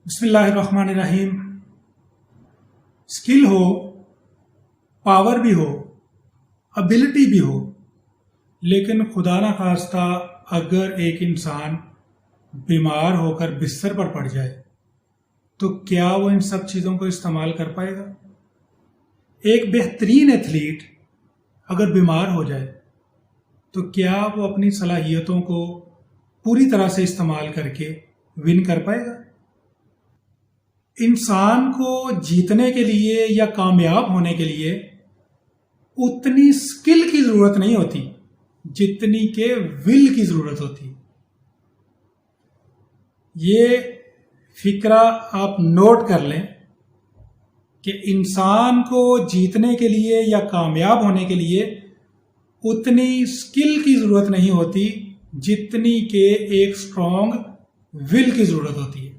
بسم اللہ الرحمن الرحیم. اسکل ہو، پاور بھی ہو، ابیلٹی بھی ہو، لیکن خدا نہ خواستہ اگر ایک انسان بیمار ہو کر بستر پر پڑ جائے تو کیا وہ ان سب چیزوں کو استعمال کر پائے گا؟ ایک بہترین ایتھلیٹ اگر بیمار ہو جائے تو کیا وہ اپنی صلاحیتوں کو پوری طرح سے استعمال کر کے ون کر پائے گا؟ انسان کو جیتنے کے لیے یا کامیاب ہونے کے لیے اتنی اسکل کی ضرورت نہیں ہوتی جتنی کہ ول کی ضرورت ہوتی. یہ فکرہ آپ نوٹ کر لیں کہ انسان کو جیتنے کے لیے یا کامیاب ہونے کے لیے اتنی اسکل کی ضرورت نہیں ہوتی جتنی کہ ایک اسٹرانگ ول کی ضرورت ہوتی ہے.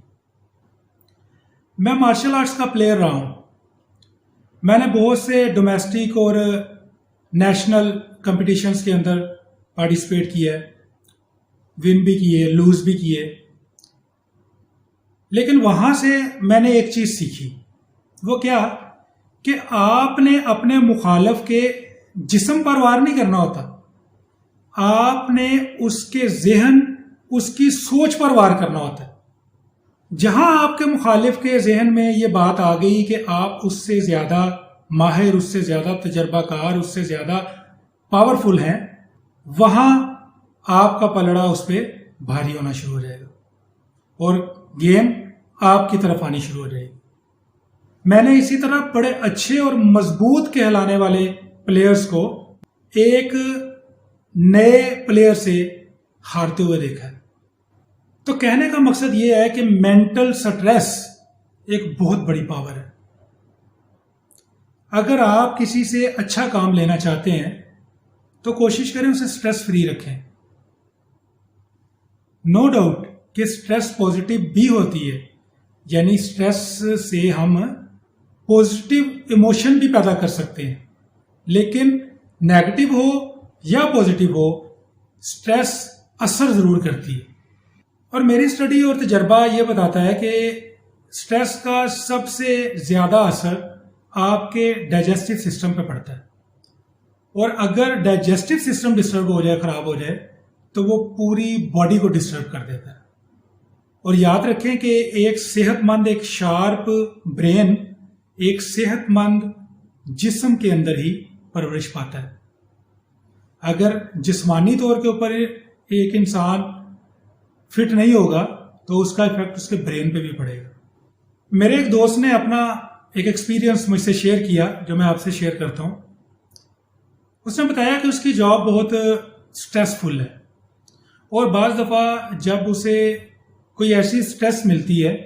میں مارشل آرٹس کا پلیئر رہا ہوں. میں نے بہت سے ڈومیسٹک اور نیشنل کمپٹیشنز کے اندر پارٹیسپیٹ کیا ہے، ون بھی کیے، لوز بھی کیے. لیکن وہاں سے میں نے ایک چیز سیکھی. وہ کیا کہ آپ نے اپنے مخالف کے جسم پر وار نہیں کرنا ہوتا، آپ نے اس کے ذہن، اس کی سوچ پر وار کرنا ہوتا ہے. جہاں آپ کے مخالف کے ذہن میں یہ بات آ گئی کہ آپ اس سے زیادہ ماہر، اس سے زیادہ تجربہ کار، اس سے زیادہ پاورفل ہیں، وہاں آپ کا پلڑا اس پہ بھاری ہونا شروع ہو جائے گا اور گیم آپ کی طرف آنی شروع ہو جائے گی. میں نے اسی طرح بڑے اچھے اور مضبوط کہلانے والے پلیئرز کو ایک نئے پلیئر سے ہارتے ہوئے دیکھا ہے. تو کہنے کا مقصد یہ ہے کہ مینٹل سٹریس ایک بہت بڑی پاور ہے. اگر آپ کسی سے اچھا کام لینا چاہتے ہیں تو کوشش کریں اسے سٹریس فری رکھیں. نو ڈاؤٹ کہ سٹریس پازیٹیو بھی ہوتی ہے، یعنی سٹریس سے ہم پازیٹیو ایموشن بھی پیدا کر سکتے ہیں، لیکن نیگیٹو ہو یا پازیٹیو ہو، سٹریس اثر ضرور کرتی ہے. اور میری اسٹڈی اور تجربہ یہ بتاتا ہے کہ سٹریس کا سب سے زیادہ اثر آپ کے ڈائجسٹو سسٹم پہ پڑتا ہے، اور اگر ڈائجسٹو سسٹم ڈسٹرب ہو جائے، خراب ہو جائے، تو وہ پوری باڈی کو ڈسٹرب کر دیتا ہے. اور یاد رکھیں کہ ایک صحت مند، ایک شارپ برین ایک صحت مند جسم کے اندر ہی پرورش پاتا ہے. اگر جسمانی طور کے اوپر ایک انسان فٹ نہیں ہوگا تو اس کا ایفیکٹ اس کے برین پہ بھی پڑے گا. میرے ایک دوست نے اپنا ایک ایکسپیرینس مجھ سے شیئر کیا جو میں آپ سے شیئر کرتا ہوں. اس نے بتایا کہ اس کی جاب بہت سٹریسفل ہے، اور بعض دفعہ جب اسے کوئی ایسی سٹریس ملتی ہے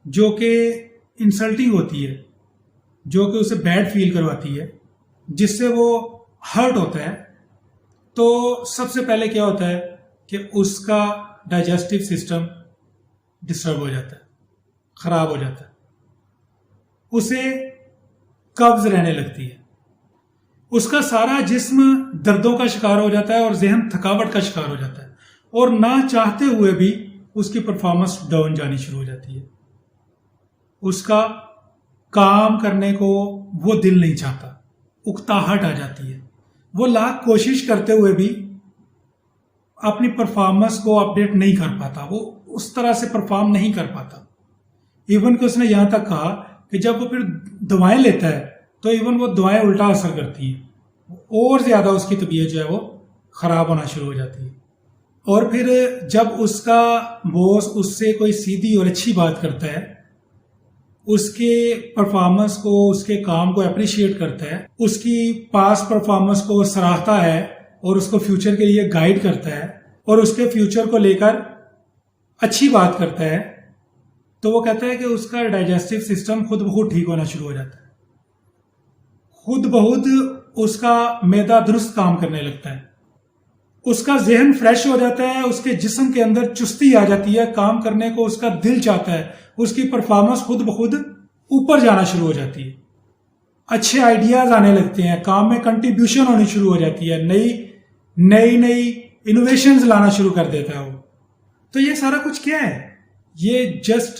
جو کہ انسلٹنگ ہوتی ہے، جو کہ اسے بیڈ فیل کرواتی ہے، جس سے وہ ہرٹ ہوتا ہے، تو سب سے پہلے کیا ہوتا ہے کہ اس کا ڈائجسٹو سسٹم ڈسٹرب ہو جاتا ہے، خراب ہو جاتا ہے، اسے قبض رہنے لگتی ہے، اس کا سارا جسم دردوں کا شکار ہو جاتا ہے اور ذہن تھکاوٹ کا شکار ہو جاتا ہے، اور نہ چاہتے ہوئے بھی اس کی پرفارمنس ڈاؤن جانی شروع ہو جاتی ہے. اس کا کام کرنے کو وہ دل نہیں چاہتا، اکتاہٹ آ جاتی ہے، وہ لاکھ کوشش کرتے ہوئے بھی اپنی پرفارمنس کو اپڈیٹ نہیں کر پاتا، وہ اس طرح سے پرفارم نہیں کر پاتا. ایون کہ اس نے یہاں تک کہا کہ جب وہ پھر دوائیں لیتا ہے تو ایون وہ دوائیں الٹا اثر کرتی ہیں، اور زیادہ اس کی طبیعت جو ہے وہ خراب ہونا شروع ہو جاتی ہے. اور پھر جب اس کا باس اس سے کوئی سیدھی اور اچھی بات کرتا ہے، اس کے پرفارمنس کو، اس کے کام کو اپریشیٹ کرتا ہے، اس کی پاس پرفارمنس کو سراہتا ہے اور اس کو فیوچر کے لیے گائیڈ کرتا ہے، اور اس کے فیوچر کو لے کر اچھی بات کرتا ہے، تو وہ کہتا ہے کہ اس کا ڈائجسٹو سسٹم خود بخود ٹھیک ہونا شروع ہو جاتا ہے، خود بخود اس کا معدہ درست کام کرنے لگتا ہے، اس کا ذہن فریش ہو جاتا ہے، اس کے جسم کے اندر چستی آ جاتی ہے، کام کرنے کو اس کا دل چاہتا ہے، اس کی پرفارمنس خود بخود اوپر جانا شروع ہو جاتی ہے، اچھے آئیڈیاز آنے لگتے ہیں، کام میں کنٹریبیوشن ہونی شروع ہو جاتی ہے، نئی انوویشنز لانا شروع کر دیتا ہے وہ. تو یہ سارا کچھ کیا ہے؟ یہ جسٹ